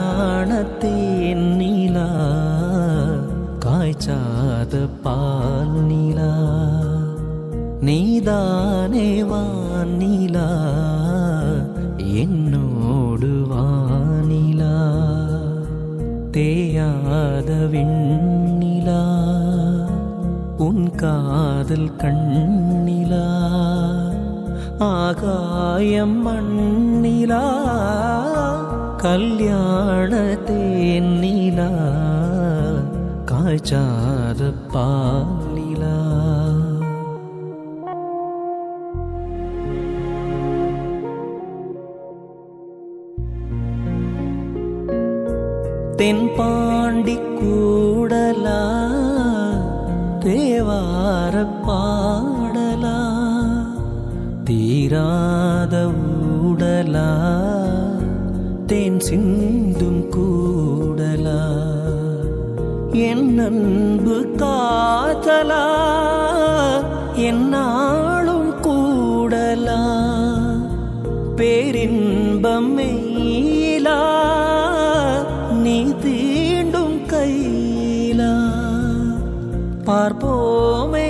கல்யாணத்தேன் நிலா காய்ச்சாத பால் நிலா நீதானே வானிலா என்னோடு வானிலா தேயாத விண்ணிலா உன் காதல் கண்ணிலா ஆகாயம் மண்ணிலா கல்யாணத்தேன் நிலா காய்ச்சாத பாலிலா தென்பாண்டி கூடலா தேவார பாடலா தீராத ஊடலா தேன் சிந்தும் கூடலா என் அன்பு காதலா என்னாலும் கூடலா பேரின்பம் மெய்யிலா நீ தீண்டும் கையிலா பார்ப்போமே